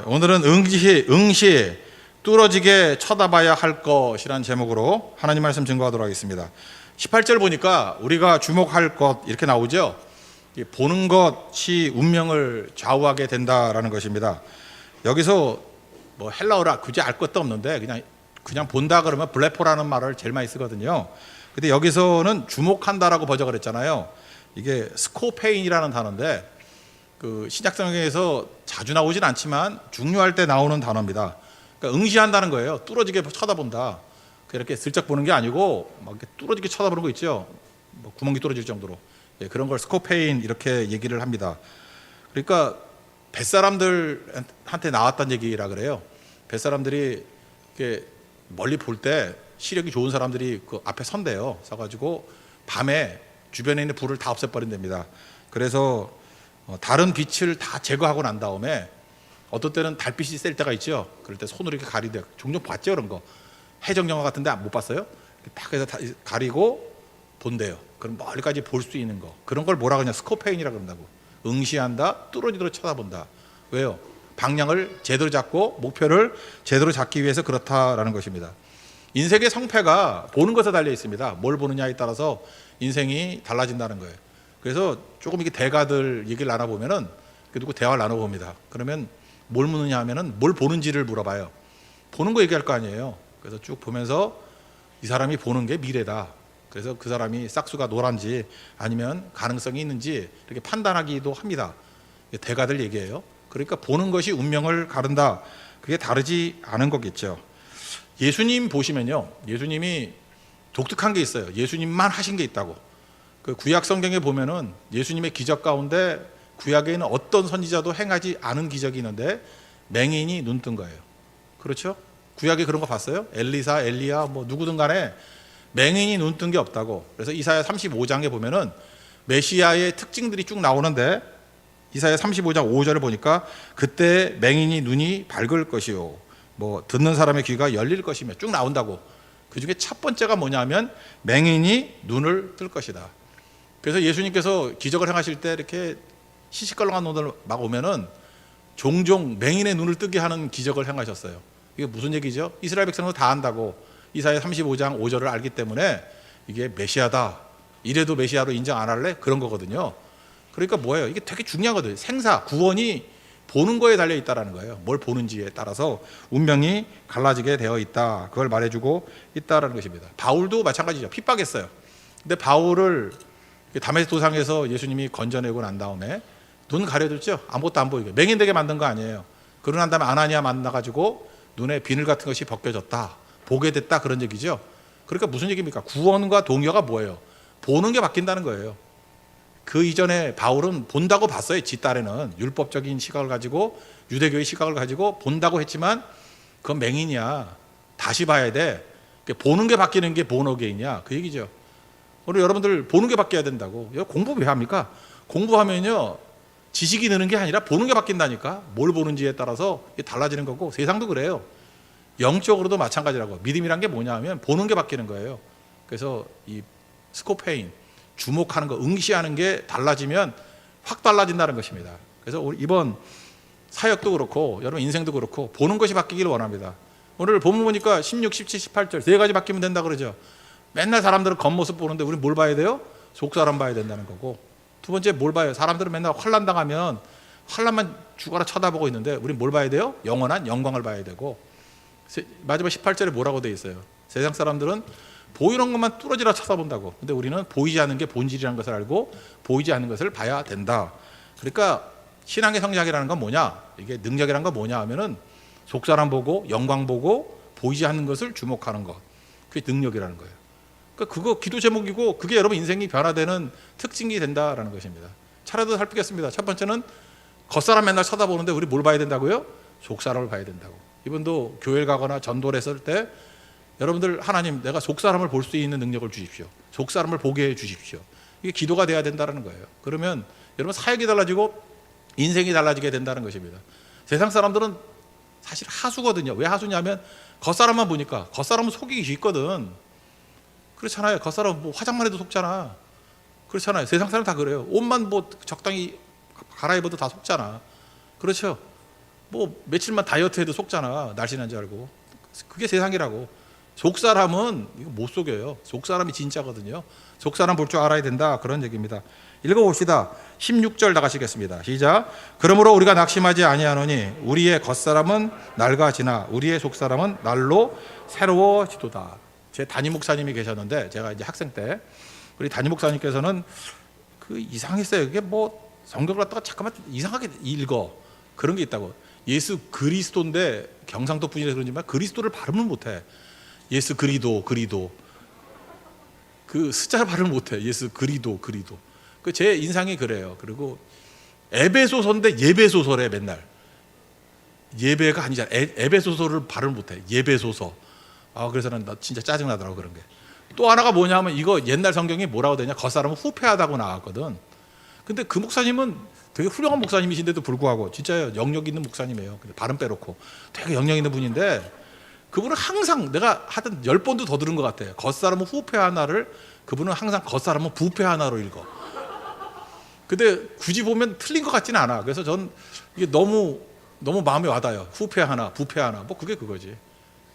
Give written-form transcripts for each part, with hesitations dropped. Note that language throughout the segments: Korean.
오늘은 응시 뚫어지게 쳐다봐야 할 것이란 제목으로 하나님 말씀 증거하도록 하겠습니다. 18절 보니까 우리가 주목할 것 이렇게 나오죠. 보는 것이 운명을 좌우하게 된다라는 것입니다. 여기서 뭐 헬라어라 굳이 알 것도 없는데 그냥 본다 그러면 블레포라는 말을 제일 많이 쓰거든요. 근데 여기서는 주목한다라고 번역을 했잖아요. 이게 스코페인이라는 단어인데 그 신약성경에서 자주 나오진 않지만 중요할 때 나오는 단어입니다. 그러니까 응시한다는 거예요. 뚫어지게 쳐다본다. 이렇게 슬쩍 보는 게 아니고 막 이렇게 뚫어지게 쳐다보는 거 있죠. 뭐 구멍이 뚫어질 정도로. 그런 걸 스코페인 이렇게 얘기를 합니다. 그러니까 뱃사람들한테 나왔다는 얘기라 그래요. 뱃사람들이 이렇게 멀리 볼 때 시력이 좋은 사람들이 그 앞에 선대요. 서가지고 밤에 주변에 있는 불을 다 없애버린답니다. 그래서 다른 빛을 다 제거하고 난 다음에 어떤 때는 달빛이 셀 때가 있죠. 그럴 때 손으로 이렇게 가리대. 종종 봤죠, 그런 거. 해적 영화 같은데 못 봤어요? 딱 해서 가리고 본대요. 그럼 멀리까지 볼 수 있는 거. 그런 걸 뭐라 그러냐? 스코페인이라 그런다고. 응시한다, 뚫어지도록 쳐다본다. 왜요? 방향을 제대로 잡고 목표를 제대로 잡기 위해서 그렇다라는 것입니다. 인생의 성패가 보는 것에 달려 있습니다. 뭘 보느냐에 따라서 인생이 달라진다는 거예요. 그래서 조금 이게 대가들 얘기를 나눠보면은 그리고 대화를 나눠봅니다. 그러면 뭘 묻느냐 하면은 뭘 보는지를 물어봐요. 보는 거 얘기할 거 아니에요. 그래서 쭉 보면서 이 사람이 보는 게 미래다. 그래서 그 사람이 싹수가 노란지 아니면 가능성이 있는지 이렇게 판단하기도 합니다. 대가들 얘기예요. 그러니까 보는 것이 운명을 가른다. 그게 다르지 않은 거겠죠. 예수님 보시면요. 예수님이 독특한 게 있어요. 예수님만 하신 게 있다고. 그 구약 성경에 보면은 예수님의 기적 가운데 구약에는 어떤 선지자도 행하지 않은 기적이 있는데 맹인이 눈 뜬 거예요. 그렇죠? 구약에 그런 거 봤어요? 엘리사, 엘리야 뭐 누구든 간에 맹인이 눈 뜬 게 없다고. 그래서 이사야 35장에 보면은 메시아의 특징들이 쭉 나오는데 이사야 35장 5절을 보니까 그때 맹인이 눈이 밝을 것이요 뭐 듣는 사람의 귀가 열릴 것이며 쭉 나온다고. 그중에 첫 번째가 뭐냐면 맹인이 눈을 뜰 것이다. 그래서 예수님께서 기적을 행하실 때 이렇게 시시껄렁한 눈을 막 오면은 종종 맹인의 눈을 뜨게 하는 기적을 행하셨어요. 이게 무슨 얘기죠? 이스라엘 백성은 다 안다고. 이사야 35장 5절을 알기 때문에 이게 메시아다. 이래도 메시아로 인정 안 할래? 그런 거거든요. 그러니까 뭐예요? 이게 되게 중요하거든요. 생사, 구원이 보는 거에 달려 있다라는 거예요. 뭘 보는지에 따라서 운명이 갈라지게 되어 있다. 그걸 말해주고 있다라는 것입니다. 바울도 마찬가지죠. 핍박했어요. 근데 바울을 다메섹 도상에서 예수님이 건져내고 난 다음에 눈 가려줬죠. 아무것도 안 보이게. 맹인 되게 만든 거 아니에요. 그러고 난 다음에 아나니아 만나가지고 눈에 비늘 같은 것이 벗겨졌다. 보게 됐다. 그런 얘기죠. 그러니까 무슨 얘기입니까? 구원과 동의가 뭐예요? 보는 게 바뀐다는 거예요. 그 이전에 바울은 본다고 봤어요. 지 딸에는 율법적인 시각을 가지고 유대교의 시각을 가지고 본다고 했지만 그건 맹인이야. 다시 봐야 돼. 보는 게 바뀌는 게 본어게인이야. 그 얘기죠. 오늘 여러분들 보는 게 바뀌어야 된다고. 공부 왜 합니까? 공부하면요 지식이 느는 게 아니라 보는 게 바뀐다니까. 뭘 보는지에 따라서 달라지는 거고 세상도 그래요. 영적으로도 마찬가지라고. 믿음이란 게 뭐냐 하면 보는 게 바뀌는 거예요. 그래서 이 스코페인 주목하는 거, 응시하는 게 달라지면 확 달라진다는 것입니다. 그래서 이번 사역도 그렇고 여러분 인생도 그렇고 보는 것이 바뀌기를 원합니다. 오늘 본문 보니까 16, 17, 18절 세 가지 바뀌면 된다 그러죠. 맨날 사람들은 겉모습 보는데 우리는 뭘 봐야 돼요? 속사람 봐야 된다는 거고. 두 번째 뭘 봐요? 사람들은 맨날 환난 당하면 환난만 죽어라 쳐다보고 있는데 우리는 뭘 봐야 돼요? 영원한 영광을 봐야 되고. 마지막 18절에 뭐라고 되어 있어요? 세상 사람들은 보이는 것만 뚫어지라 쳐다본다고. 근데 우리는 보이지 않는 게 본질이라는 것을 알고 보이지 않는 것을 봐야 된다. 그러니까 신앙의 성장이라는 건 뭐냐? 이게 능력이라는 건 뭐냐 하면은 속사람 보고 영광 보고 보이지 않는 것을 주목하는 것. 그게 능력이라는 거예요. 그러니까 그거 기도 제목이고 그게 여러분 인생이 변화되는 특징이 된다라는 것입니다. 차례도 살피겠습니다. 첫 번째는 겉사람 맨날 쳐다보는데 우리 뭘 봐야 된다고요? 속사람을 봐야 된다고. 이분도 교회를 가거나 전도를 했을 때 여러분들 하나님 내가 속사람을 볼 수 있는 능력을 주십시오. 속사람을 보게 해 주십시오. 이게 기도가 돼야 된다는 거예요. 그러면 여러분 사역이 달라지고 인생이 달라지게 된다는 것입니다. 세상 사람들은 사실 하수거든요. 왜 하수냐면 겉사람만 보니까. 겉사람은 속이기 쉽거든. 그렇잖아요. 겉사람 뭐 화장만 해도 속잖아. 그렇잖아요. 세상 사람 다 그래요. 옷만 뭐 적당히 갈아입어도 다 속잖아. 그렇죠. 뭐 며칠만 다이어트해도 속잖아. 날씬한 줄 알고. 그게 세상이라고. 속 사람은 이거 못 속여요. 속 사람이 진짜거든요. 속 사람 볼 줄 알아야 된다. 그런 얘기입니다. 읽어봅시다. 16절 나가시겠습니다. 시작. 그러므로 우리가 낙심하지 아니하노니 우리의 겉사람은 낡아지나 우리의 속사람은 날로 새로워지도다. 제 담임 목사님이 계셨는데 제가 이제 학생 때 우리 담임 목사님께서는 그 이상했어요. 이게 뭐 성경을 갖다가 잠깐만 이상하게 읽어. 그런 게 있다고. 예수 그리스도인데 경상도 분이라서 그런지만 그리스도를 발음을 못해. 예수 그리도 그 숫자를 발음을 못해. 예수 그리도 그 제 인상이 그래요. 그리고 에베소서인데 예배소서래 맨날. 예배가 아니잖아. 에베소서를 발음을 못해. 예배소서. 그래서 나 진짜 짜증 나더라고 그런 게. 또 하나가 뭐냐면 이거 옛날 성경이 뭐라고 되냐? 겉사람은 후패하다고 나왔거든. 근데 그 목사님은 되게 훌륭한 목사님이신데도 불구하고 진짜 영역 있는 목사님이에요. 근데 발음 빼놓고 되게 영역 있는 분인데 그분은 항상 내가 하여튼 10번도 더 들은 것 같아요. 겉사람은 후패하나를 그분은 항상 겉사람은 부패하나로 읽어. 근데 굳이 보면 틀린 것 같지는 않아. 그래서 전 이게 너무 마음에 와닿아요. 후패하나 부패하나 뭐 그게 그거지.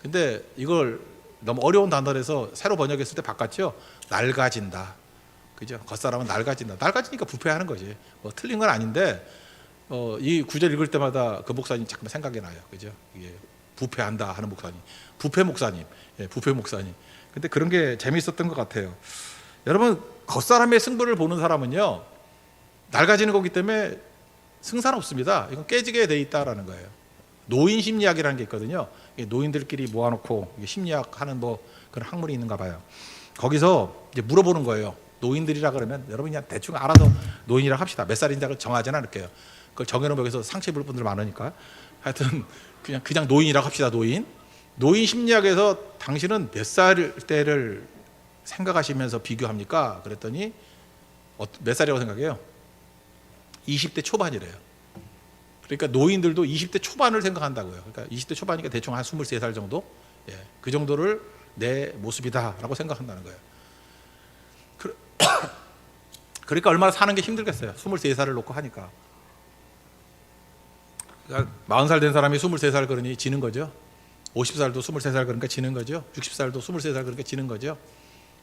근데 이걸 너무 어려운 단어라서 새로 번역했을 때 바꿨죠. 낡아진다. 그죠? 겉사람은 낡아진다. 낡아지니까 부패하는 거지. 뭐 틀린 건 아닌데 이 구절 읽을 때마다 그 목사님 잠깐만 생각이 나요. 그죠? 이게 부패한다 하는 목사님, 부패 목사님, 부패 목사님. 근데 그런 게 재미있었던 것 같아요. 여러분 겉사람의 승부를 보는 사람은요 낡아지는 거기 때문에 승산 없습니다. 이건 깨지게 돼 있다라는 거예요. 노인 심리학이라는 게 있거든요. 노인들끼리 모아놓고 심리학 하는 뭐 그런 학문이 있는가 봐요. 거기서 이제 물어보는 거예요. 노인들이라 그러면 여러분 그냥 대충 알아서 노인이라 합시다. 몇 살인지 정하지는 않을게요. 그걸 정해놓으면 여기서 상처 입을 분들 많으니까 하여튼 그냥 노인이라고 합시다. 노인 심리학에서 당신은 몇 살 때를 생각하시면서 비교합니까? 그랬더니 몇 살이라고 생각해요? 20대 초반이래요. 그러니까 노인들도 20대 초반을 생각한다고요. 그러니까 20대 초반이니까 대충 한 23살 정도? 그 정도를 내 모습이다라고 생각한다는 거예요. 그러니까 얼마나 사는 게 힘들겠어요. 23살을 놓고 하니까. 그러니까 40살 된 사람이 23살 그러니 지는 거죠. 50살도 23살 그러니까 지는 거죠. 60살도 23살 그러니까 지는 거죠.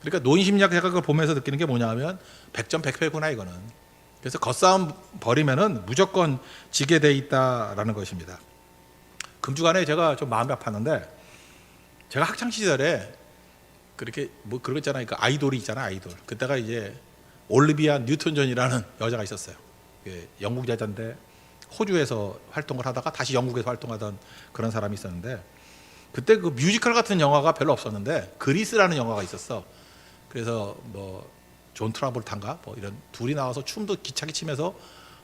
그러니까 노인 심리학 제가 그걸 보면서 느끼는 게 뭐냐면 100점 100패구나 이거는. 그래서 겉싸움 벌이면은 무조건 지게 돼 있다라는 것입니다. 금주간에 제가 좀 마음이 아팠는데 제가 학창 시절에 그렇게 뭐 그런 거 있잖아요. 그 아이돌이 있잖아요. 아이돌. 그때가 이제 올리비아 뉴턴 존이라는 여자가 있었어요. 영국 여자인데 호주에서 활동을 하다가 다시 영국에서 활동하던 그런 사람이 있었는데 그때 그 뮤지컬 같은 영화가 별로 없었는데 그리스라는 영화가 있었어. 그래서 뭐 존 트라볼타인가 뭐 이런 둘이 나와서 춤도 기차게 치면서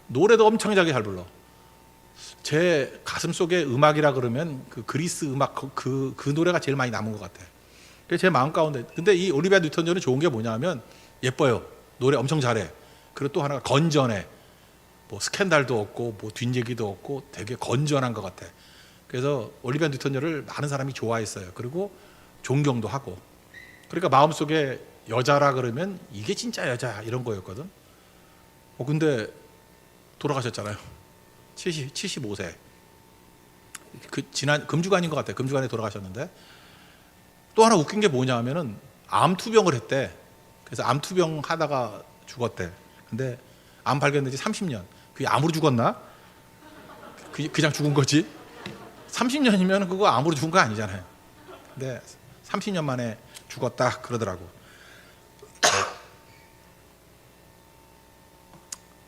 노래도 엄청나게 잘 불러. 제 가슴 속에 음악이라 그러면 그 그리스 음악 그 노래가 제일 많이 남은 것 같아. 그게 제 마음 가운데. 근데 이 올리비아 뉴턴 존은 좋은 게 뭐냐면 예뻐요. 노래 엄청 잘해. 그리고 또 하나가 건전해. 뭐 스캔들도 없고 뭐 뒷얘기도 없고 되게 건전한 것 같아. 그래서 올리비아 뉴턴 존을 많은 사람이 좋아했어요. 그리고 존경도 하고. 그러니까 마음속에 여자라 그러면 이게 진짜 여자 이런 거였거든. 근데 돌아가셨잖아요. 75세. 그 지난 금주간인 것 같아요. 금주간에 돌아가셨는데 또 하나 웃긴 게 뭐냐면은 암 투병을 했대. 그래서 암 투병 하다가 죽었대. 근데 암 발견된 지 30년. 그게 암으로 죽었나? 그냥 죽은 거지. 30년이면 그거 암으로 죽은 거 아니잖아요. 근데 30년 만에 죽었다 그러더라고.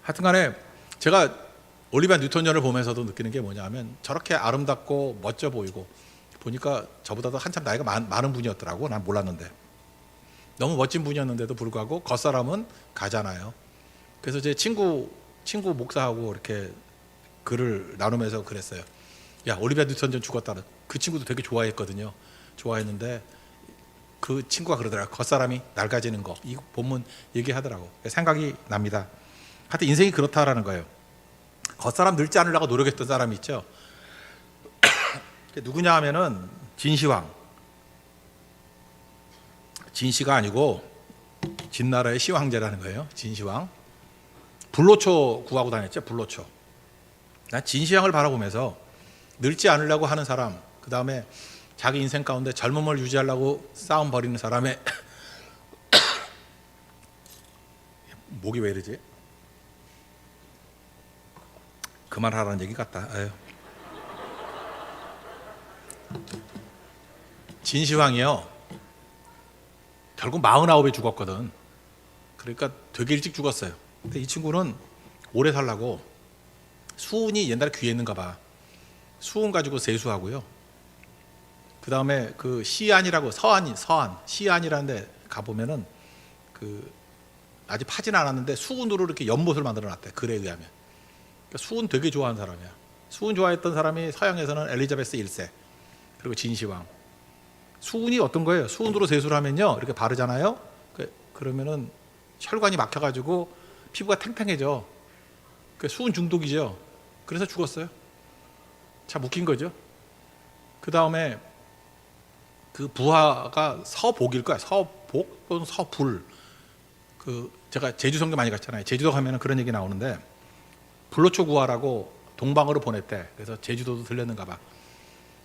하여튼간에 제가 올리비아 뉴턴 존을 보면서도 느끼는 게 뭐냐면 저렇게 아름답고 멋져 보이고 보니까 저보다도 한참 나이가 많은 분이었더라고. 난 몰랐는데 너무 멋진 분이었는데도 불구하고 겉사람은 가잖아요. 그래서 제 친구 목사하고 이렇게 글을 나누면서 그랬어요. 야 올리비아 뉴턴 존 죽었다는 그 친구도 되게 좋아했거든요. 좋아했는데 그 친구가 그러더라고요. 겉사람이 낡아지는 거. 이 본문 얘기하더라고. 생각이 납니다. 하여튼 인생이 그렇다라는 거예요. 겉사람 늙지 않으려고 노력했던 사람이 있죠. 누구냐 하면은 진시황. 진시가 아니고 진나라의 시황제라는 거예요. 진시황. 불로초 구하고 다녔죠. 불로초. 난 진시황을 바라보면서 늙지 않으려고 하는 사람, 그 다음에 자기 인생 가운데 젊음을 유지하려고 싸움 벌이는 사람의 목이 왜 이러지? 그만하라는 얘기 같다. 아유. 진시황이요, 결국 49에 죽었거든. 그러니까 되게 일찍 죽었어요. 근데 이 친구는 오래 살라고 수운이 옛날에 귀했는가 봐. 수운 가지고 세수하고요. 그 다음에 그 시안이라고, 서안 시안이라는 데 가보면은 그 아직 파진 않았는데 수운으로 이렇게 연못을 만들어 놨대. 글에 의하면. 그러니까 수운 되게 좋아하는 사람이야. 수운 좋아했던 사람이 서양에서는 엘리자베스 1세 그리고 진시황. 수운이 어떤 거예요? 수운으로 세수를 하면요, 이렇게 바르잖아요. 그러면은 혈관이 막혀가지고 피부가 탱탱해져. 수은 중독이죠. 그래서 죽었어요. 참 웃긴 거죠. 그 다음에 그 부하가 서복일 거야. 서복 또는 서불. 제가 제주 성교 많이 갔잖아요. 제주도 가면은 그런 얘기 나오는데, 불로초 구하라고 동방으로 보냈대. 그래서 제주도도 들렸는가 봐.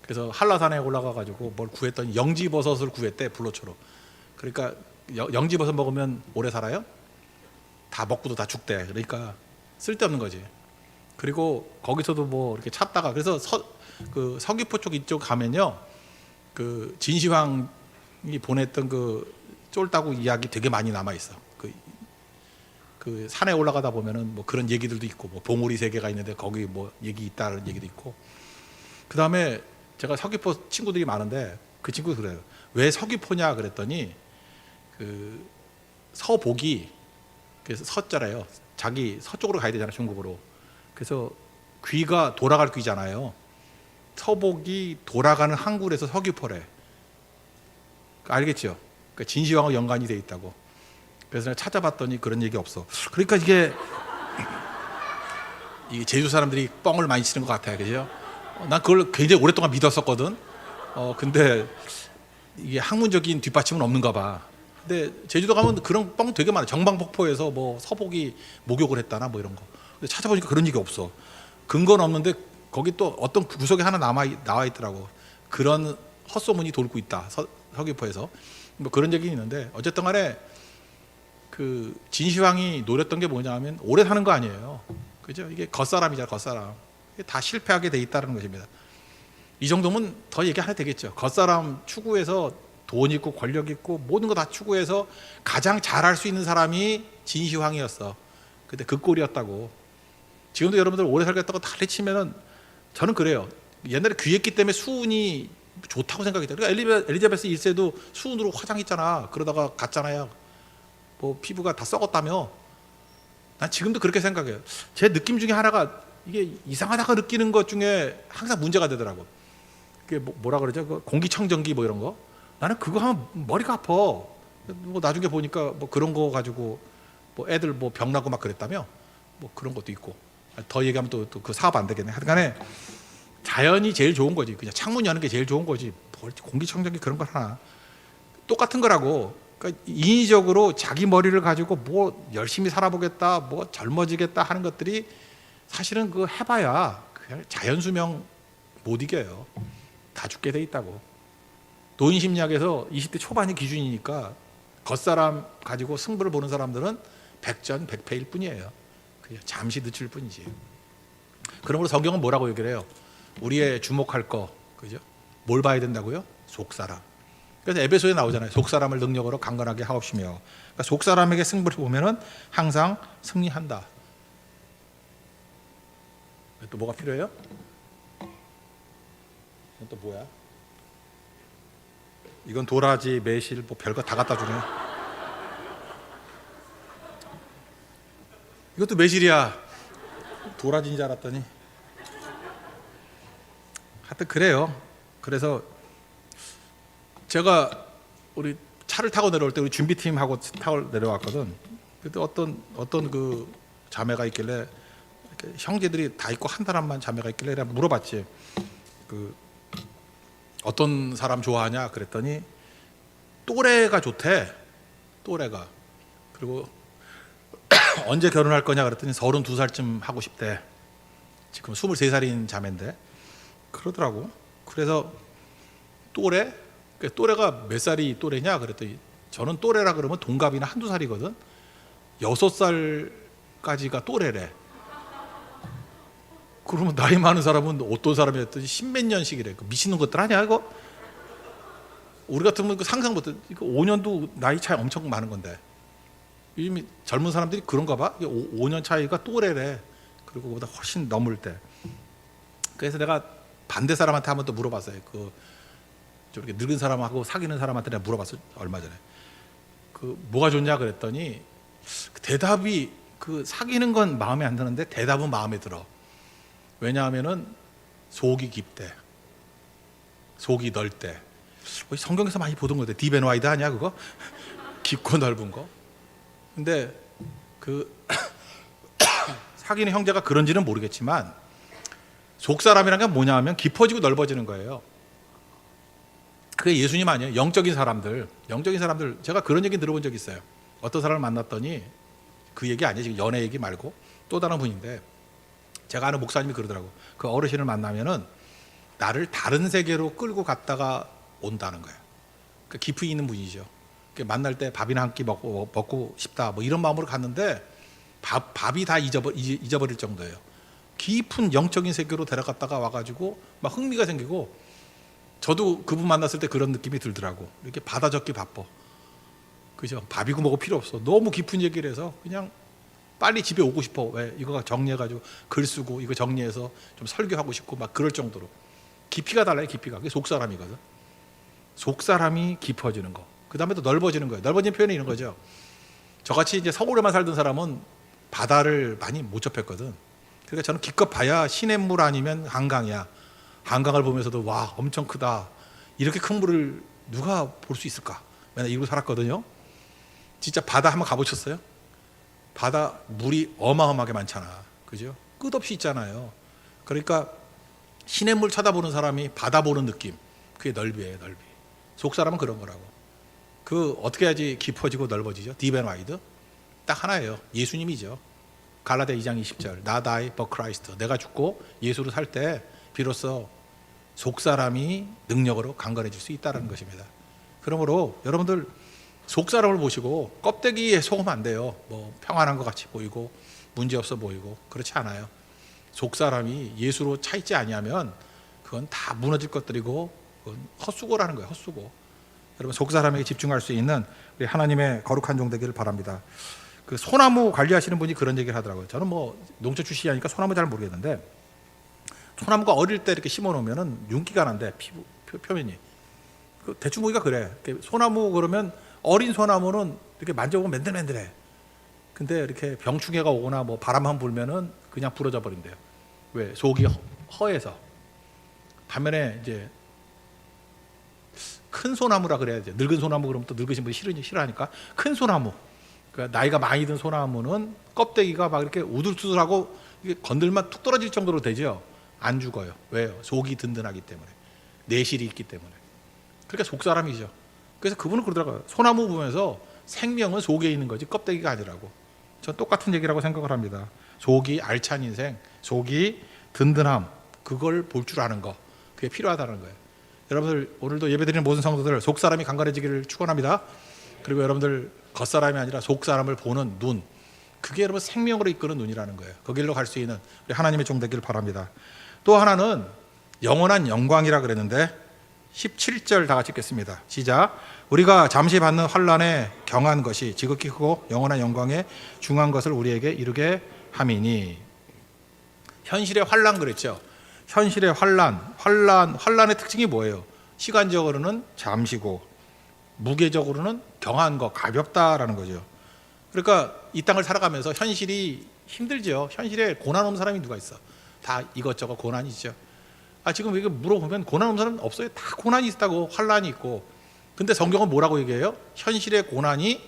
그래서 한라산에 올라가 가지고 뭘 구했더니 영지버섯을 구했대, 불로초로. 그러니까 영지버섯 먹으면 오래 살아요? 다 먹고도 다 죽대. 그러니까 쓸데없는 거지. 그리고 거기서도 뭐 이렇게 찾다가, 그래서 그 서귀포 쪽 이쪽 가면요, 그 진시황이 보냈던 그 쫄따구 이야기 되게 많이 남아 있어. 그 산에 올라가다 보면은 뭐 그런 얘기들도 있고, 뭐 봉우리 세계가 있는데 거기 뭐 얘기 있다는 얘기도 있고. 그 다음에 제가 서귀포 친구들이 많은데 그 친구도 그래요. 왜 서귀포냐 그랬더니, 그 서복이, 그래서 서자래요. 자기 서쪽으로 가야 되잖아, 중국으로. 그래서 귀가 돌아갈 귀잖아요. 서복이 돌아가는 항구에서 서귀포래. 알겠죠? 그러니까 진시황하고 연관이 돼 있다고. 그래서 내가 찾아봤더니 그런 얘기 없어. 그러니까 이게 제주 사람들이 뻥을 많이 치는 것 같아요, 그죠? 난 그걸 굉장히 오랫동안 믿었었거든. 근데 이게 학문적인 뒷받침은 없는가 봐. 근데 제주도 가면 그런 뻥 되게 많아. 정방폭포에서 뭐 서복이 목욕을 했다나 뭐 이런 거. 근데 찾아보니까 그런 얘기 없어. 근거는 없는데 거기 또 어떤 구석에 하나 나와 있더라고. 그런 헛소문이 돌고 있다, 서귀포에서. 뭐 그런 얘기는 있는데, 어쨌든 간에 그 진시황이 노렸던 게 뭐냐면 오래 사는 거 아니에요, 그죠? 이게 겉사람이잖아, 겉사람. 이게 다 실패하게 돼 있다는 것입니다. 이 정도면 더 얘기 안 해도 되겠죠. 겉사람 추구해서 돈 있고 권력 있고 모든 거 다 추구해서 가장 잘할 수 있는 사람이 진시황이었어. 근데 그 꼴이었다고. 지금도 여러분들 오래 살겠다고 달래치면은, 저는 그래요. 옛날에 귀했기 때문에 수운이 좋다고 생각했다. 그러니까 엘리자베스 1세도 수운으로 화장했잖아. 그러다가 갔잖아요. 뭐 피부가 다 썩었다며. 난 지금도 그렇게 생각해요. 제 느낌 중에 하나가, 이게 이상하다고 느끼는 것 중에 항상 문제가 되더라고. 그게 뭐라 그러죠? 그 공기청정기 뭐 이런 거. 나는 그거 하면 머리가 아파. 뭐 나중에 보니까 뭐 그런 거 가지고 뭐 애들 뭐 병 나고 막 그랬다며. 뭐 그런 것도 있고. 더 얘기하면 또 그 사업 안 되겠네. 하여간에 자연이 제일 좋은 거지. 그냥 창문 여는 게 제일 좋은 거지. 뭘 공기청정기 그런 걸 하나. 똑같은 거라고. 그러니까 인위적으로 자기 머리를 가지고 뭐 열심히 살아보겠다, 뭐 젊어지겠다 하는 것들이 사실은 그거 해봐야 그냥 자연 수명 못 이겨요. 다 죽게 돼 있다고. 노인 심리학에서 20대 초반이 기준이니까 겉사람 가지고 승부를 보는 사람들은 백전백패일 뿐이에요. 그냥 잠시 늦출 뿐이지. 그러므로 성경은 뭐라고 얘기를 해요? 우리의 주목할 거, 그죠? 뭘 봐야 된다고요? 속사람. 그래서 에베소에 나오잖아요. 속사람을 능력으로 강건하게 하옵시며. 그러니까 속사람에게 승부를 보면은 항상 승리한다. 또 뭐가 필요해요? 이건 또 뭐야? 이건 도라지, 매실, 뭐 별거 다 갖다 주네. 이것도 매실이야. 도라지인 줄 알았더니. 하여튼 그래요. 그래서 제가 우리 차를 타고 내려올 때 우리 준비팀하고 타고 내려왔거든. 그때 어떤 그 자매가 있길래, 형제들이 다 있고 한 사람만 자매가 있길래 내가 물어봤지. 그 어떤 사람 좋아하냐 그랬더니 또래가 좋대. 또래가. 그리고 언제 결혼할 거냐 그랬더니 32살쯤 하고 싶대. 지금 23살인 자매인데. 그러더라고. 그래서 또래? 또래가 몇 살이 또래냐 그랬더니 저는 또래라 그러면 동갑이나 한두 살이거든. 6살까지가 또래래. 그러면 나이 많은 사람은 어떤 사람이었더니 십몇 년씩이래. 그 미치는 것들 아니야 이거? 우리 같으면 상상 못해. 이거 5년도 나이 차이 엄청 많은 건데. 요즘 젊은 사람들이 그런가 봐. 5년 차이가 또래래. 그리고 그보다 훨씬 넘을 때. 그래서 내가 반대 사람한테 한번 또 물어봤어요. 저렇게 늙은 사람하고 사귀는 사람한테 내가 물어봤어 얼마 전에. 뭐가 좋냐 그랬더니 대답이 사귀는 건 마음에 안 드는데 대답은 마음에 들어. 왜냐하면은 속이 깊대. 속이 넓대. 성경에서 많이 보던 건데 딥앤와이드 아니야 그거? 깊고 넓은 거. 근데 사귀는 형제가 그런지는 모르겠지만 속 사람이란 게 뭐냐 하면 깊어지고 넓어지는 거예요. 그게 예수님 아니에요. 영적인 사람들 제가 그런 얘기 들어본 적이 있어요. 어떤 사람을 만났더니 그 얘기 아니에요. 지금 연애 얘기 말고 또 다른 분인데 제가 아는 목사님이 그러더라고. 그 어르신을 만나면은 나를 다른 세계로 끌고 갔다가 온다는 거예요. 그 깊이 있는 분이죠. 만날 때 밥이나 한 끼 먹고 싶다 뭐 이런 마음으로 갔는데 밥이 다 잊어버릴 정도예요. 깊은 영적인 세계로 데려갔다가 와가지고 막 흥미가 생기고 저도 그분 만났을 때 그런 느낌이 들더라고. 이렇게 받아 적기 바빠. 그죠? 밥이고 뭐고 필요 없어. 너무 깊은 얘기를 해서 그냥 빨리 집에 오고 싶어. 왜? 이거 정리해가지고 글 쓰고 이거 정리해서 좀 설교하고 싶고 막 그럴 정도로 깊이가 달라요. 깊이가. 그게 속사람이거든. 속사람이 깊어지는 거. 그 다음에 또 넓어지는 거예요. 넓어진 표현이 이런 거죠. 저같이 이제 서울에만 살던 사람은 바다를 많이 못 접했거든. 그러니까 저는 기껏 봐야 시냇물 아니면 한강이야. 한강을 보면서도 와 엄청 크다. 이렇게 큰 물을 누가 볼 수 있을까? 맨날 이러고 살았거든요. 진짜 바다 한번 가보셨어요? 바다 물이 어마어마하게 많잖아. 그죠? 끝없이 있잖아요. 그러니까 시냇물 쳐다보는 사람이 바다 보는 느낌. 그게 넓이에요. 넓이. 속 사람은 그런 거라고. 어떻게 해야지 깊어지고 넓어지죠? 딥앤와이드? 딱 하나예요. 예수님이죠. 갈라디아 2장 20절. Not I but Christ. 내가 죽고 예수로 살 때 비로소 속 사람이 능력으로 강건해질 수 있다는 것입니다. 그러므로 여러분들 속 사람을 보시고 껍데기에 속으면 안 돼요. 뭐 평안한 것 같이 보이고 문제 없어 보이고 그렇지 않아요. 속 사람이 예수로 차 있지 아니하면 그건 다 무너질 것들이고 그건 헛수고라는 거예요. 헛수고. 여러분 속 사람에게 집중할 수 있는 우리 하나님의 거룩한 종 되기를 바랍니다. 소나무 관리하시는 분이 그런 얘기를 하더라고요. 저는 뭐 농촌 출신이니까 소나무 잘 모르겠는데 소나무가 어릴 때 이렇게 심어놓으면은 윤기가 난대. 피부 표면이. 대충 보기가 그래. 소나무 그러면 어린 소나무는 이렇게 만져보면 맨들맨들해. 근데 이렇게 병충해가 오거나 뭐 바람만 불면은 그냥 부러져 버린대요. 왜? 속이 허해서. 반면에 이제 큰 소나무라 그래야 돼. 늙은 소나무 그러면 또 늙으신 분이 싫어하니까 큰 소나무. 그러니까 나이가 많이 든 소나무는 껍데기가 막 이렇게 우둘투둘하고 이게 건들만 툭 떨어질 정도로 되죠. 안 죽어요. 왜요? 속이 든든하기 때문에. 내실이 있기 때문에. 그러니까 속 사람이죠. 그래서 그분은 그러더라고요. 소나무 보면서 생명은 속에 있는 거지 껍데기가 아니라고. 전 똑같은 얘기라고 생각을 합니다. 속이 알찬 인생, 속이 든든함, 그걸 볼 줄 아는 거. 그게 필요하다는 거예요. 여러분들 오늘도 예배드리는 모든 성도들 속 사람이 강건해지기를 축원합니다. 그리고 여러분들 겉사람이 아니라 속 사람을 보는 눈, 그게 여러분 생명으로 이끄는 눈이라는 거예요. 거기로 갈 수 있는 우리 하나님의 종 되기를 바랍니다. 또 하나는 영원한 영광이라 그랬는데 17절 다 같이 읽겠습니다. 시작. 우리가 잠시 받는 환난에 경한 것이 지극히 크고 영원한 영광에 중한 것을 우리에게 이루게 함이니. 현실의 환난 그랬죠. 현실의 환난의 특징이 뭐예요? 시간적으로는 잠시고 무게적으로는 경한 거, 가볍다라는 거죠. 그러니까 이 땅을 살아가면서 현실이 힘들죠. 현실에 고난 없는 사람이 누가 있어? 다 이것저것 고난이 있죠. 지금 이거 물어보면 고난 없는 사람은 없어요. 다 고난이 있다고. 환난이 있고. 근데 성경은 뭐라고 얘기해요? 현실의 고난이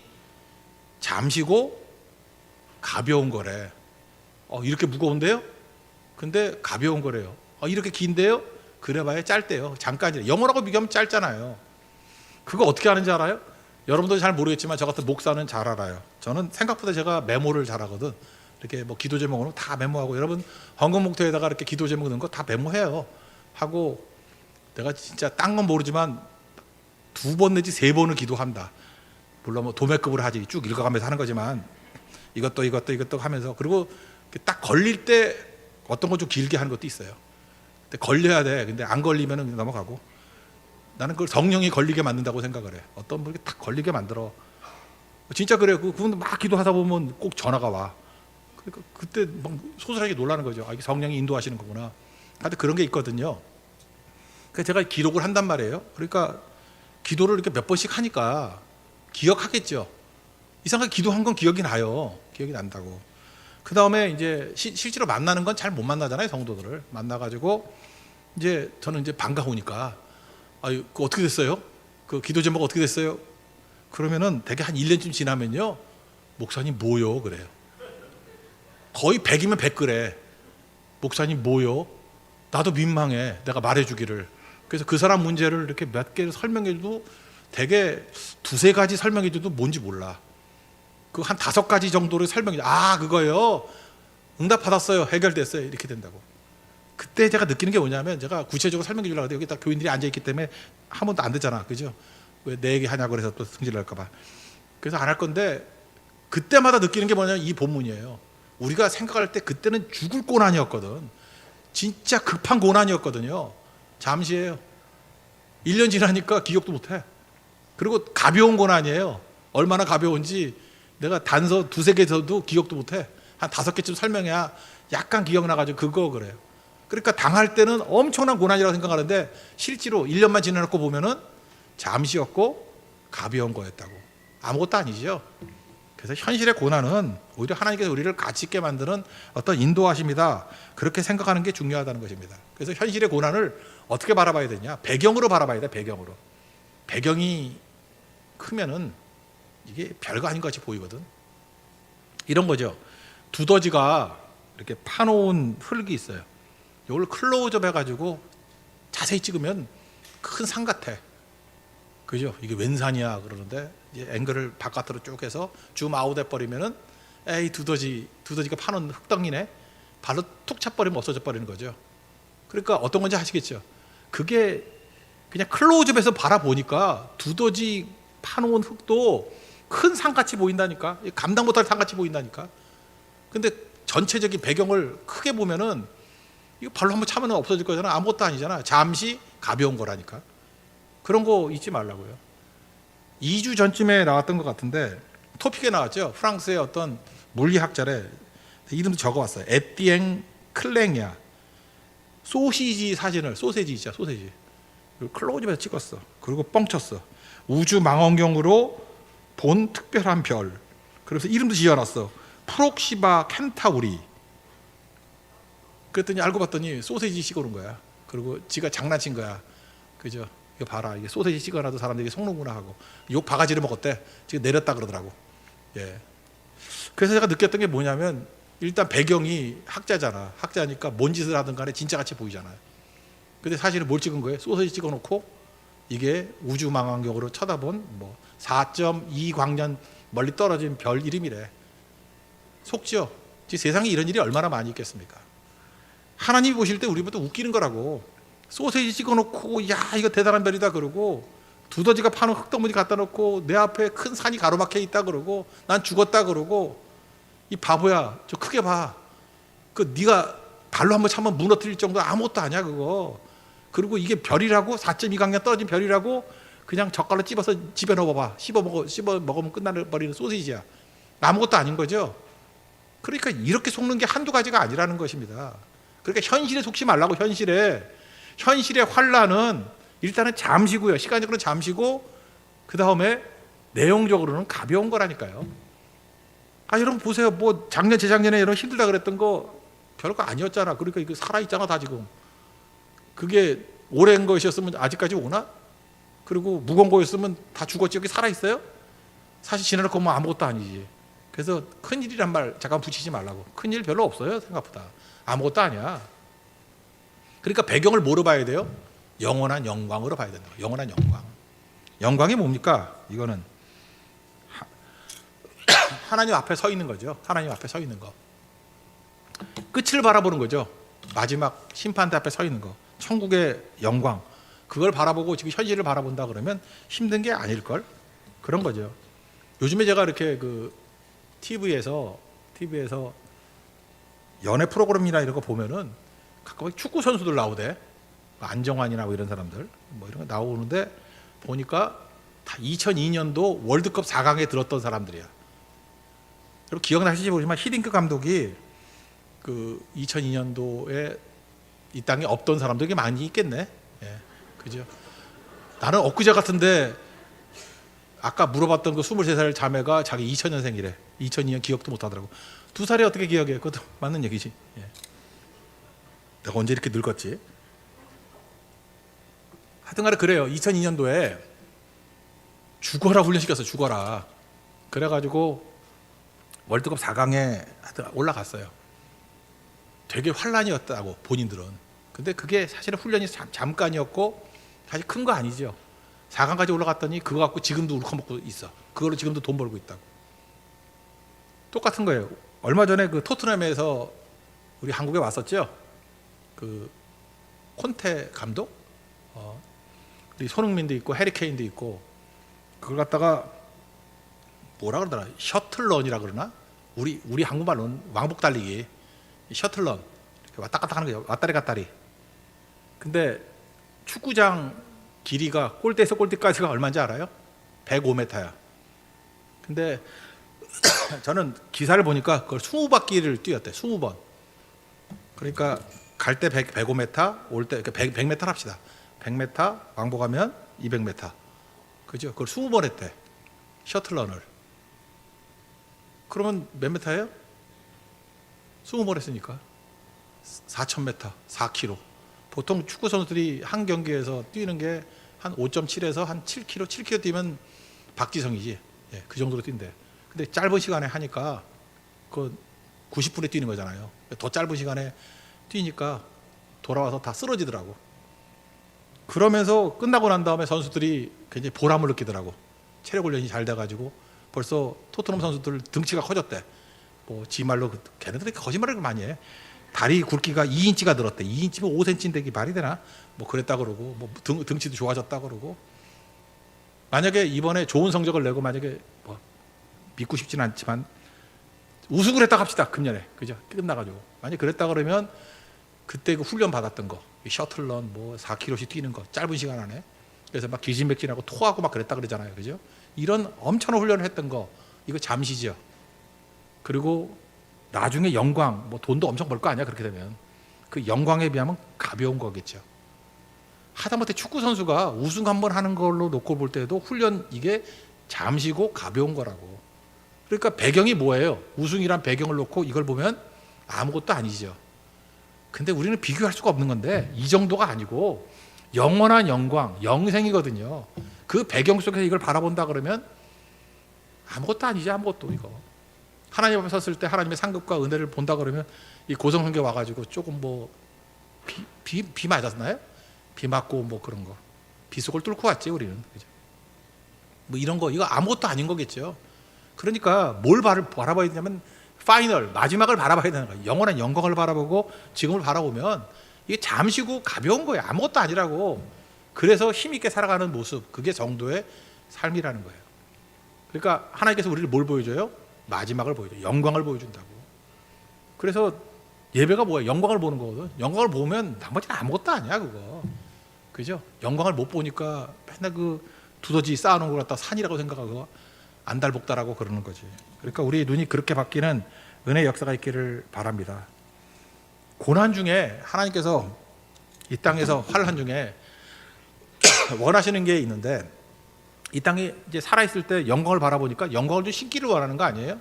잠시고 가벼운 거래. 이렇게 무거운데요? 근데 가벼운 거래요. 이렇게 긴데요? 그래봐야 짧대요. 잠깐이래. 영어라고 비교하면 짧잖아요. 그거 어떻게 하는지 알아요? 여러분도 잘 모르겠지만 저 같은 목사는 잘 알아요. 저는 생각보다 제가 메모를 잘하거든. 이렇게 뭐 기도 제목은 다 메모하고, 여러분 헌금 목표에다가 이렇게 기도 제목 넣은 거 다 메모해요. 하고 내가 진짜 딴 건 모르지만 2번 내지 3번을 기도한다. 물론 뭐 도매급으로 하지 쭉 읽어가면서 하는 거지만 이것도 하면서 그리고 딱 걸릴 때 어떤 건 좀 길게 하는 것도 있어요. 근데 걸려야 돼. 근데 안 걸리면은 넘어가고 나는 그걸 성령이 걸리게 만든다고 생각을 해. 어떤 분이 딱 걸리게 만들어. 진짜 그래요. 그분 막 기도하다 보면 꼭 전화가 와. 그러니까 그때 막 소설하게 놀라는 거죠. 아, 이게 성령이 인도하시는 거구나. 하여튼 그런 게 있거든요. 그래서 제가 기록을 한단 말이에요. 그러니까 기도를 이렇게 몇 번씩 하니까 기억하겠죠. 이상하게 기도한 건 기억이 나요. 기억이 난다고. 그 다음에 이제 실제로 만나는 건 잘 못 만나잖아요. 성도들을 만나가지고 이제 저는 이제 반가우니까 아유, 그 어떻게 됐어요? 그 기도 제목 어떻게 됐어요? 그러면은 대개 한 1년쯤 지나면요, 목사님 뭐요? 그래요. 거의 100이면 100 그래. 목사님 뭐요? 나도 민망해. 내가 말해주기를. 그래서 그 사람 문제를 이렇게 몇 개를 설명해줘도 대개 2-3가지 설명해줘도 뭔지 몰라. 그 한 5가지 정도를 설명해. 아, 그거요. 응답 받았어요. 해결됐어요. 이렇게 된다고. 그때 제가 느끼는 게 뭐냐면, 제가 구체적으로 설명해 주려고 하는데 여기 딱 교인들이 앉아 있기 때문에 하면 또 안 되잖아. 그죠? 왜 내 얘기 하냐고 그래서 또 승질을 할까 봐. 그래서 안 할 건데, 그때마다 느끼는 게 뭐냐면 이 본문이에요. 우리가 생각할 때 그때는 죽을 고난이었거든. 진짜 급한 고난이었거든요. 잠시예요. 1년 지나니까 기억도 못해. 그리고 가벼운 고난이에요. 얼마나 가벼운지 내가 단서 2-3개에서도 기억도 못해. 한 5개쯤 설명해야 약간 기억나가지고 그거 그래요. 그러니까 당할 때는 엄청난 고난이라고 생각하는데 실제로 1년만 지나놓고 보면은 잠시였고 가벼운 거였다고. 아무것도 아니죠. 그래서 현실의 고난은 오히려 하나님께서 우리를 가치 있게 만드는 어떤 인도하심이다. 그렇게 생각하는 게 중요하다는 것입니다. 그래서 현실의 고난을 어떻게 바라봐야 되냐? 배경으로 바라봐야 돼. 배경으로. 배경이 크면은 이게 별거 아닌 것 같이 보이거든. 이런 거죠. 두더지가 이렇게 파놓은 흙이 있어요. 이걸 클로즈업 해가지고 자세히 찍으면 큰 산 같아. 그죠? 이게 웬 산이야 그러는데 이제 앵글을 바깥으로 쭉 해서 줌 아웃 해버리면은 에이 두더지가 파놓은 흙덩이네. 발로 툭 차버리면 없어져 버리는 거죠. 그러니까 어떤 건지 아시겠죠? 그게 그냥 클로즈업해서 바라보니까 두더지 파놓은 흙도 큰 산같이 보인다니까. 감당 못할 산같이 보인다니까. 근데 전체적인 배경을 크게 보면은 이거 발로 한번 차면 없어질 거잖아. 아무것도 아니잖아. 잠시 가벼운 거라니까. 그런 거 잊지 말라고요. 2주 전쯤에 나왔던 것 같은데 토픽에 나왔죠. 프랑스의 어떤 물리학자래. 이름도 적어왔어요. 에띠엥 클랭이야. 소시지 사진을, 소세지 있죠. 소세지. 클로즈업해서 찍었어. 그리고 뻥쳤어. 우주 망원경으로 본 특별한 별. 그래서 이름도 지어놨어. 프록시바 켄타우리. 그랬더니 알고 봤더니 소세지 찍어놓은 거야. 그리고 지가 장난친 거야. 그죠? 이거 봐라. 이게 소세지 찍어놔도 사람들이 속는구나 하고. 욕 바가지를 먹었대. 지금 내렸다 그러더라고. 예. 그래서 제가 느꼈던 게 뭐냐면 일단 배경이 학자잖아. 학자니까 뭔 짓을 하든 간에 진짜같이 보이잖아요. 근데 사실은 뭘 찍은 거예요? 소세지 찍어놓고 이게 우주 망원경으로 쳐다본 뭐 4.2 광년 멀리 떨어진 별 이름이래. 속죠? 세상에 이런 일이 얼마나 많이 있겠습니까? 하나님이 보실 때 우리부터 웃기는 거라고. 소세지 찍어놓고 야 이거 대단한 별이다 그러고 두더지가 파는 흙덩어리 갖다 놓고 내 앞에 큰 산이 가로막혀 있다 그러고 난 죽었다 그러고 이 바보야 저 크게 봐. 그 네가 발로 한번 차면 무너뜨릴 정도 아무것도 아니야 그거. 그리고 이게 별이라고 4.2 강년 떨어진 별이라고 그냥 젓갈로 찝어서 집에 넣어봐. 씹어 먹으면 끝나버리는 소시지야. 아무것도 아닌 거죠. 그러니까 이렇게 속는 게 한두 가지가 아니라는 것입니다. 그러니까 현실에 속지 말라고. 현실의 환란은 일단은 잠시고요. 시간적으로는 잠시고 그 다음에 내용적으로는 가벼운 거라니까요. 아 여러분 보세요. 뭐 작년 재작년에 이런 힘들다 그랬던 거 별거 아니었잖아. 그러니까 이거 살아있잖아 다 지금. 그게 오랜 것이었으면 아직까지 오나? 그리고 무거운 거였으면 다 죽었지. 여기 살아있어요? 사실 지나놓고 뭐 아무것도 아니지. 그래서 큰일이란 말 잠깐 붙이지 말라고. 큰일 별로 없어요 생각보다. 아무것도 아니야. 그러니까 배경을 뭐로 봐야 돼요? 영원한 영광으로 봐야 된다. 영원한 영광. 영광이 뭡니까? 이거는 하나님 앞에 서 있는 거죠. 하나님 앞에 서 있는 거. 끝을 바라보는 거죠. 마지막 심판대 앞에 서 있는 거. 천국의 영광, 그걸 바라보고 지금 현실을 바라본다 그러면 힘든 게 아닐걸? 그런 거죠. 요즘에 제가 이렇게 그 TV에서 연애 프로그램이나 이런 거 보면은 가끔 축구 선수들 나오대. 안정환이나 뭐 이런 사람들 뭐 이런 거 나오는데 보니까 다 2002년도 월드컵 4강에 들었던 사람들이야. 여러분 기억나실지 모르지만 히딩크 감독이 그 2002년도에 이 땅에 없던 사람들이 많이 있겠네. 예, 그죠? 나는 엊그제 같은데 아까 물어봤던 그 23살 자매가 자기 2000년생이래. 2002년 기억도 못 하더라고. 2살이 어떻게 기억해? 그것도 맞는 얘기지. 예. 내가 언제 이렇게 늙었지? 하여튼간에 그래요. 2002년도에 죽어라 훈련시켰어. 죽어라. 그래가지고 월드컵 4강에 올라갔어요. 되게 환란이었다고 본인들은. 근데 그게 사실은 훈련이 잠깐이었고 사실 큰 거 아니죠. 4강까지 올라갔더니 그거 갖고 지금도 울컥먹고 있어. 그걸로 지금도 돈 벌고 있다고. 똑같은 거예요. 얼마 전에 그 토트넘에서 우리 한국에 왔었죠. 그 콘테 감독, 우리 손흥민도 있고 해리케인도 있고, 그걸 갖다가 뭐라 그러더라? 셔틀런이라 그러나? 우리 한국말로는 왕복 달리기, 셔틀런 이렇게 왔다 갔다 하는 거예요. 왔다리 갔다리. 근데 축구장 길이가 골대에서 골대까지가 얼마인지 알아요? 105m야. 근데 저는 기사를 보니까 그걸 20바퀴를 뛰었대. 20번. 그러니까 갈 때 105m, 올 때 100m 합시다. 100m 왕복하면 200m. 그죠? 그걸 20번 했대. 셔틀런을. 그러면 몇 m예요? 20번 했으니까 4,000m, 4km. 보통 축구 선수들이 한 경기에서 뛰는 게 한 5.7에서 한 7km, 7km 뛰면 박지성이지. 예, 그 정도로 뛴대. 근데 짧은 시간에 하니까 그 90분에 뛰는 거잖아요. 더 짧은 시간에 뛰니까 돌아와서 다 쓰러지더라고. 그러면서 끝나고 난 다음에 선수들이 굉장히 보람을 느끼더라고. 체력 훈련이 잘 돼가지고 벌써 토트넘 선수들 등치가 커졌대. 뭐 지 말로 걔네들이 거짓말을 많이 해. 다리 굵기가 2인치가 늘었대. 2인치면 5cm인데 말이 되나? 뭐 그랬다 그러고, 뭐 등치도 좋아졌다 그러고. 만약에 이번에 좋은 성적을 내고 만약에 뭐 믿고 싶지는 않지만 우승을 했다 합시다. 금년에, 그죠? 끝나가지고 만약 그랬다 그러면 그때 그 훈련 받았던 거, 셔틀런 뭐 4km씩 뛰는 거 짧은 시간 안에, 그래서 막 기진맥진하고 토하고 막 그랬다 그러잖아요, 그죠? 이런 엄청난 훈련을 했던 거 이거 잠시죠. 그리고 나중에 영광, 뭐 돈도 엄청 벌 거 아니야 그렇게 되면. 그 영광에 비하면 가벼운 거겠죠. 하다못해 축구 선수가 우승 한번 하는 걸로 놓고 볼 때도 훈련 이게 잠시고 가벼운 거라고. 그러니까 배경이 뭐예요? 우승이란 배경을 놓고 이걸 보면 아무것도 아니죠. 근데 우리는 비교할 수가 없는 건데 이 정도가 아니고 영원한 영광, 영생이거든요. 그 배경 속에서 이걸 바라본다 그러면 아무것도 아니지. 아무것도. 이거 하나님 앞에 섰을 때 하나님의 상급과 은혜를 본다 그러면 이 고성형제 와가지고 조금 뭐 비 맞았나요? 비 맞고 뭐 그런 거 비 속을 뚫고 왔지 우리는. 그죠? 뭐 이런 거 이거 아무것도 아닌 거겠죠. 그러니까 뭘 바라봐야 되냐면 파이널, 마지막을 바라봐야 되는 거예요. 영원한 영광을 바라보고 지금을 바라보면 이게 잠시고 가벼운 거예요. 아무것도 아니라고. 그래서 힘있게 살아가는 모습, 그게 정도의 삶이라는 거예요. 그러니까 하나님께서 우리를 뭘 보여줘요? 마지막을 보여줘요. 영광을 보여준다고. 그래서 예배가 뭐야? 영광을 보는 거거든. 영광을 보면 나머지는 아무것도 아니야 그거. 그죠? 영광을 못 보니까 맨날 그 두더지 쌓아놓은 걸 갖다 산이라고 생각하고 안달복달하고 그러는 거지. 그러니까 우리 눈이 그렇게 바뀌는 은혜의 역사가 있기를 바랍니다. 고난 중에 하나님께서 이 땅에서 환난 중에 원하시는 게 있는데, 이 땅에 이제 살아있을 때 영광을 바라보니까 영광을 좀 신기를 원하는 거 아니에요?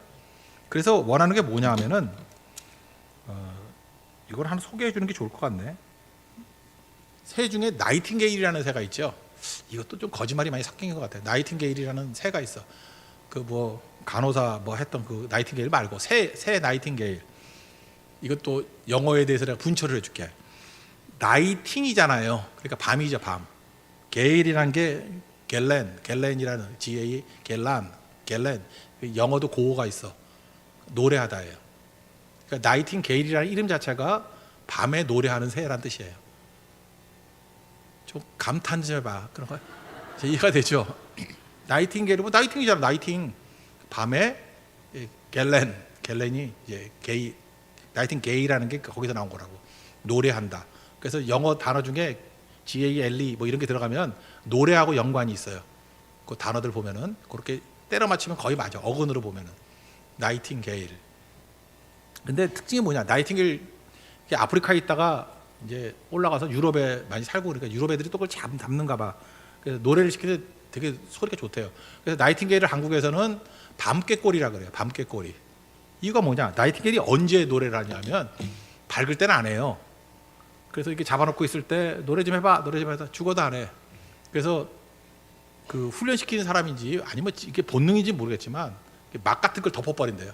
그래서 원하는 게 뭐냐 하면은 이걸 하나 소개해 주는 게 좋을 것 같네. 새 중에 나이팅게일이라는 새가 있죠. 이것도 좀 거짓말이 많이 섞인 것 같아요. 나이팅게일이라는 새가 있어. 그 뭐 간호사 뭐 했던 그 나이팅게일 말고 새 나이팅게일. 이것도 영어에 대해서 내가 분철을 해줄게. 나이팅이잖아요. 그러니까 밤이죠, 밤. 게일이라는 게 갤렌이라는 GA 갤렌. 영어도 고어가 있어. 노래하다예요. 그러니까 나이팅게일이라는 이름 자체가 밤에 노래하는 새라는 뜻이에요. 좀 감탄 좀 해봐. 그런 거 이해가 되죠? 나이팅게일은 뭐 나이팅이잖아. 나이팅. 밤에 갤렌이 이제 게이, 나이팅게일이라는 게 거기서 나온 거라고. 노래한다. 그래서 영어 단어 중에 GALE 뭐 이런 게 들어가면 노래하고 연관이 있어요. 그 단어들 보면은 그렇게 때려 맞추면 거의 맞아. 어근으로 보면은 나이팅게일. 근데 특징이 뭐냐? 나이팅게일 아프리카에 있다가 이제 올라가서 유럽에 많이 살고 그러니까 유럽 애들이 또 그걸 담는가 봐. 그래서 노래를 시키는데 되게 소리가 좋대요. 그래서 나이팅게일을 한국에서는 밤깨꼬리라 그래요. 밤깨꼬리. 이유가 뭐냐? 나이팅게일이 언제 노래를 하냐면 밝을 때는 안 해요. 그래서 이렇게 잡아놓고 있을 때 노래 좀 해봐, 노래 좀 해봐. 죽어도 안 해. 그래서 그 훈련시키는 사람인지 아니면 이게 본능인지 모르겠지만 막 같은 걸 덮어버린대요.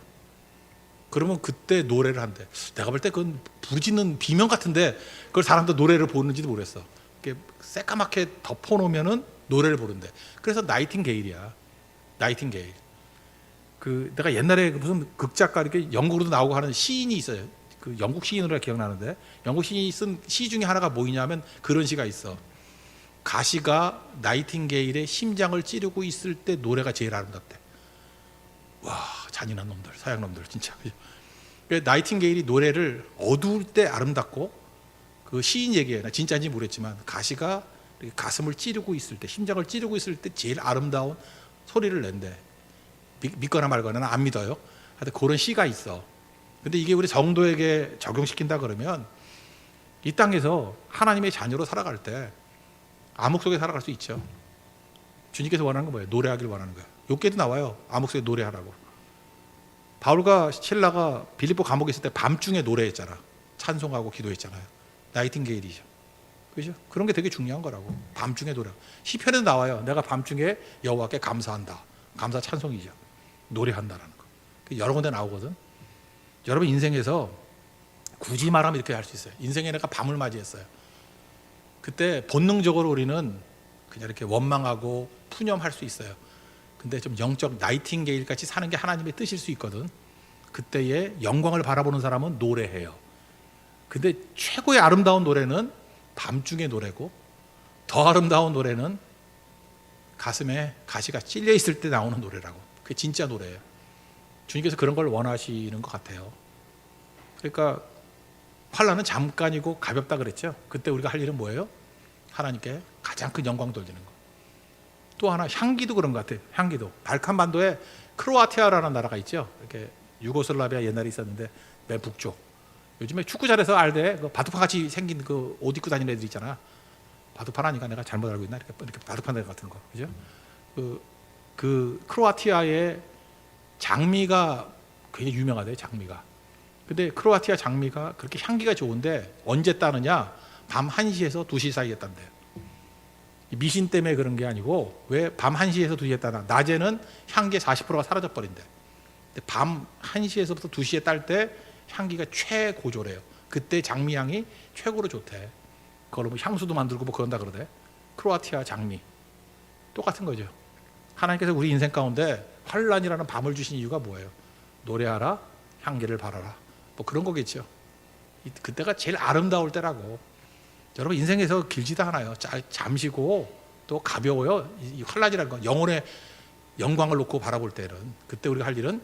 그러면 그때 노래를 한대. 내가 볼 때 그건 부르짖는 비명 같은데 그걸 사람도 노래를 부르는지도 모르겠어. 이렇게 새까맣게 덮어놓으면은 노래를 부른대. 그래서 나이팅게일이야. 나이팅게일. 그 내가 옛날에 무슨 극작가 이렇게 영국으로도 나오고 하는 시인이 있어요. 그 영국 시인으로 기억나는데 영국 시인이 쓴 시 중에 하나가 뭐냐면 그런 시가 있어. 가시가 나이팅게일의 심장을 찌르고 있을 때 노래가 제일 아름답대. 와, 잔인한 놈들, 서양 놈들 진짜. 나이팅게일이 노래를 어두울 때 아름답고 그 시인 얘기예요. 진짜인지 모르겠지만 가시가 가슴을 찌르고 있을 때, 심장을 찌르고 있을 때 제일 아름다운 소리를 낸대. 믿거나 말거나 안 믿어요. 하여튼 그런 시가 있어. 근데 이게 우리 성도에게 적용시킨다 그러면 이 땅에서 하나님의 자녀로 살아갈 때 암흑 속에 살아갈 수 있죠. 주님께서 원하는 건 뭐예요? 노래하길 원하는 거예요. 욥기에도 나와요. 암흑 속에 노래하라고. 바울과 실라가 빌립보 감옥에 있을 때 밤중에 노래했잖아. 찬송하고 기도했잖아요. 나이팅게일이죠. 그죠? 그런 게 되게 중요한 거라고. 밤중에 노래. 시편에도 나와요. 내가 밤중에 여호와께 감사한다. 감사 찬송이죠. 노래한다라는 거. 여러 군데 나오거든. 여러분 인생에서 굳이 말하면 이렇게 할 수 있어요. 인생에 내가 밤을 맞이했어요. 그때 본능적으로 우리는 그냥 이렇게 원망하고 푸념할 수 있어요. 근데 좀 영적 나이팅게일 같이 사는 게 하나님의 뜻일 수 있거든. 그때의 영광을 바라보는 사람은 노래해요. 근데 최고의 아름다운 노래는 밤중의 노래고 더 아름다운 노래는 가슴에 가시가 찔려 있을 때 나오는 노래라고. 그게 진짜 노래예요. 주님께서 그런 걸 원하시는 것 같아요. 그러니까 환난은 잠깐이고 가볍다 그랬죠. 그때 우리가 할 일은 뭐예요? 하나님께 가장 큰 영광 돌리는 거. 또 하나 향기도 그런 것 같아요. 향기도 발칸반도에 크로아티아라는 나라가 있죠. 이렇게 유고슬라비아 옛날에 있었는데 맨 북쪽. 요즘에 축구 잘해서 알대 그 바둑판 같이 생긴 그 옷 입고 다니는 애들 있잖아. 바둑판 아니까 내가 잘못 알고 있나? 이렇게 바둑판 같은 거, 그죠? 그 크로아티아의 장미가 굉장히 유명하대요. 장미가. 근데 크로아티아 장미가 그렇게 향기가 좋은데 언제 따느냐? 밤 1시에서 2시 사이에 딴대요. 미신 때문에 그런 게 아니고 왜 밤 1시에서 2시에 따나? 낮에는 향기의 40%가 사라져 버린대. 근데 밤 1시에서부터 2시에 딸 때 향기가 최고조래요. 그때 장미향이 최고로 좋대. 그걸로 뭐 향수도 만들고 뭐 그런다 그러대. 크로아티아 장미. 똑같은 거죠. 하나님께서 우리 인생 가운데 환란이라는 밤을 주신 이유가 뭐예요? 노래하라, 향기를 바라라. 뭐 그런 거겠죠. 그때가 제일 아름다울 때라고. 여러분 인생에서 길지도 않아요. 잠시고 또 가벼워요. 이 환란이라는 건 영혼의 영광을 놓고 바라볼 때는 그때 우리가 할 일은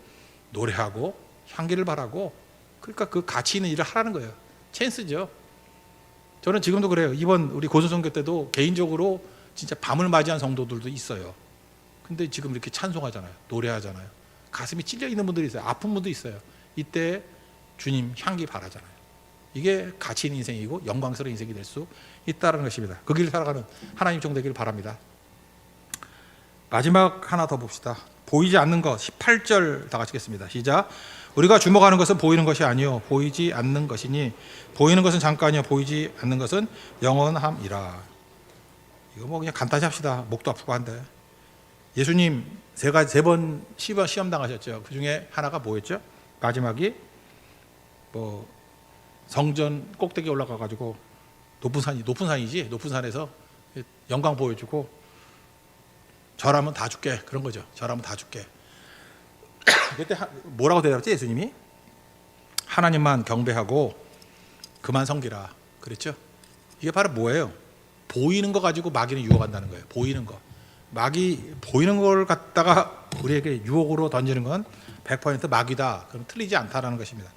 노래하고 향기를 바라고 그러니까 그 가치 있는 일을 하라는 거예요. 찬스죠. 저는 지금도 그래요. 이번 우리 고소선교 때도 개인적으로 진짜 밤을 맞이한 성도들도 있어요. 근데 지금 이렇게 찬송하잖아요. 노래하잖아요. 가슴이 찔려 있는 분들이 있어요. 아픈 분도 있어요. 이때 주님 향기 바라잖아요. 이게 가치 있는 인생이고 영광스러운 인생이 될 수 있다는 것입니다. 그 길을 살아가는 하나님 종 되기를 바랍니다. 마지막 하나 더 봅시다. 보이지 않는 것 18절 다 같이 읽겠습니다. 시작. 우리가 주목하는 것은 보이는 것이 아니요 보이지 않는 것이니 보이는 것은 잠깐이요 보이지 않는 것은 영원함이라. 이거 뭐 그냥 간단히 합시다. 목도 아프고 한데 예수님 세 번 시험 당하셨죠. 그 중에 하나가 뭐였죠? 마지막이 뭐 성전 꼭대기에 올라가 가지고 높은 산에서 영광 보여주고 절하면 다 줄게 그런 거죠. 절하면 다 줄게. 그때 뭐라고 대답했지 예수님이? 하나님만 경배하고 그만 섬기라 그랬죠. 이게 바로 뭐예요? 보이는 거 가지고 마귀는 유혹한다는 거예요. 보이는 거. 마귀 보이는 걸 갖다가 우리에게 유혹으로 던지는 건 100% 마귀다. 그럼 틀리지 않다라는 것입니다.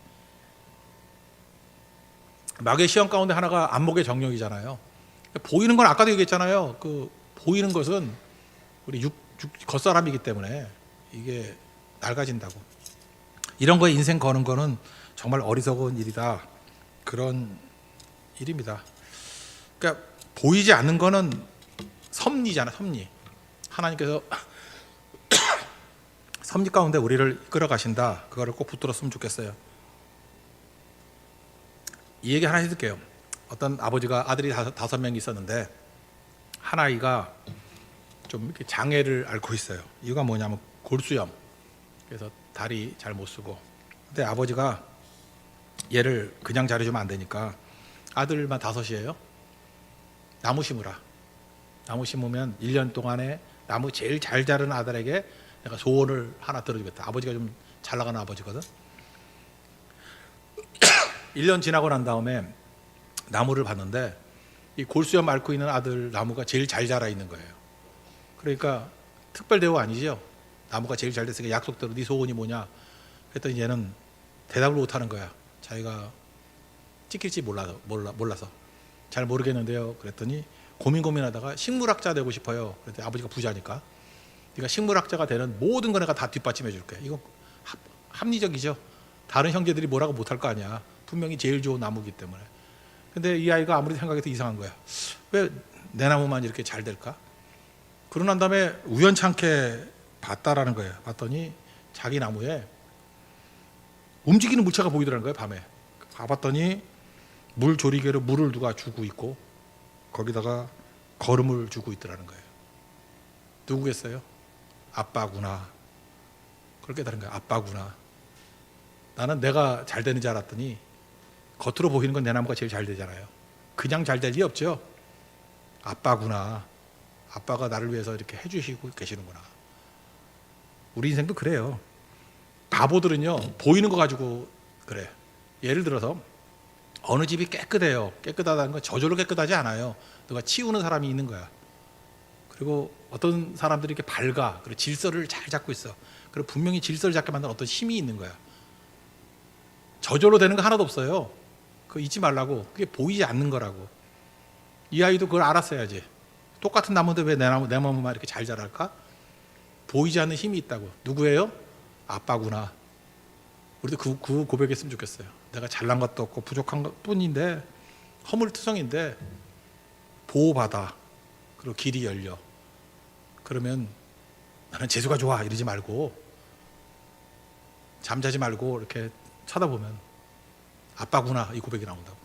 마귀의 시험 가운데 하나가 안목의 정령이잖아요. 보이는 건 아까도 얘기했잖아요. 그 보이는 것은 우리 겉사람이기 때문에 이게 낡아진다고. 이런 거에 인생 거는 거는 정말 어리석은 일이다. 그런 일입니다. 그러니까 보이지 않는 거는 섭리잖아, 섭리. 하나님께서 섭리 가운데 우리를 이끌어 가신다. 그거를 꼭 붙들었으면 좋겠어요. 이 얘기 하나 해줄게요. 어떤 아버지가 아들이 5명이 있었는데 한 아이가 좀 이렇게 장애를 앓고 있어요. 이유가 뭐냐면 골수염. 그래서 다리 잘 못 쓰고. 근데 아버지가 얘를 그냥 자려주면 안 되니까 아들만 5이에요. 나무 심으라. 나무 심으면 1년 동안에 나무 제일 잘 자르는 아들에게 내가 소원을 하나 들어주겠다. 아버지가 좀 잘 나가는 아버지거든. 1년 지나고 난 다음에 나무를 봤는데 이 골수염 앓고 있는 아들 나무가 제일 잘 자라 있는 거예요. 그러니까 특별 대우 아니죠. 나무가 제일 잘 됐으니까 약속대로 네 소원이 뭐냐 그랬더니 얘는 대답을 못하는 거야. 자기가 찍힐지 몰라서 잘 모르겠는데요. 그랬더니 고민하다가 식물학자 되고 싶어요. 그랬더니 아버지가 부자니까 네가 식물학자가 되는 모든 거 내가 다 뒷받침해 줄게. 이거 합리적이죠. 다른 형제들이 뭐라고 못할 거 아니야. 분명히 제일 좋은 나무기 때문에. 근데 이 아이가 아무리 생각해도 이상한 거야. 왜 내 나무만 이렇게 잘 될까? 그러고 난 다음에 우연찮게 봤다라는 거예요. 봤더니 자기 나무에 움직이는 물체가 보이더라는 거예요. 밤에 가봤더니 물 조리개로 물을 누가 주고 있고 거기다가 거름을 주고 있더라는 거예요. 누구겠어요? 아빠구나. 그걸 깨달은 거예요. 아빠구나. 나는 내가 잘 되는 줄 알았더니 겉으로 보이는 건 내 나무가 제일 잘 되잖아요. 그냥 잘 될 리 없죠. 아빠구나. 아빠가 나를 위해서 이렇게 해주시고 계시는구나. 우리 인생도 그래요. 바보들은요 보이는 거 가지고 그래. 예를 들어서 어느 집이 깨끗해요. 깨끗하다는 건 저절로 깨끗하지 않아요. 누가 치우는 사람이 있는 거야. 그리고 어떤 사람들이 이렇게 밝아. 그리고 질서를 잘 잡고 있어. 그리고 분명히 질서를 잡게 만드는 어떤 힘이 있는 거야. 저절로 되는 거 하나도 없어요. 그거 잊지 말라고. 그게 보이지 않는 거라고. 이 아이도 그걸 알았어야지. 똑같은 나무인데 왜 내 나무만 이렇게 잘 자랄까? 보이지 않는 힘이 있다고. 누구예요? 아빠구나. 우리도 그 고백했으면 좋겠어요. 내가 잘난 것도 없고 부족한 것 뿐인데 허물투성인데 보호받아. 그리고 길이 열려. 그러면 나는 재수가 좋아 이러지 말고 잠자지 말고 이렇게 쳐다보면 아빠구나 이 고백이 나온다고.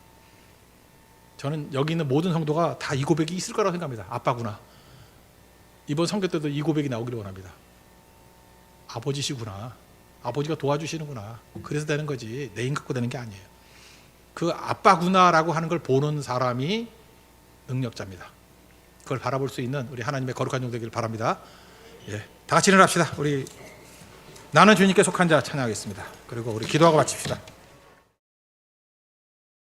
저는 여기 있는 모든 성도가 다 이 고백이 있을 거라고 생각합니다. 아빠구나. 이번 선교 때도 이 고백이 나오기를 원합니다. 아버지시구나. 아버지가 도와주시는구나. 그래서 되는 거지 내 힘 갖고 되는 게 아니에요. 그 아빠구나라고 하는 걸 보는 사람이 능력자입니다. 그걸 바라볼 수 있는 우리 하나님의 거룩한 종 되기를 바랍니다. 예, 다 같이 일어납시다. 우리 나는 주님께 속한 자 찬양하겠습니다. 그리고 우리 기도하고 마칩시다.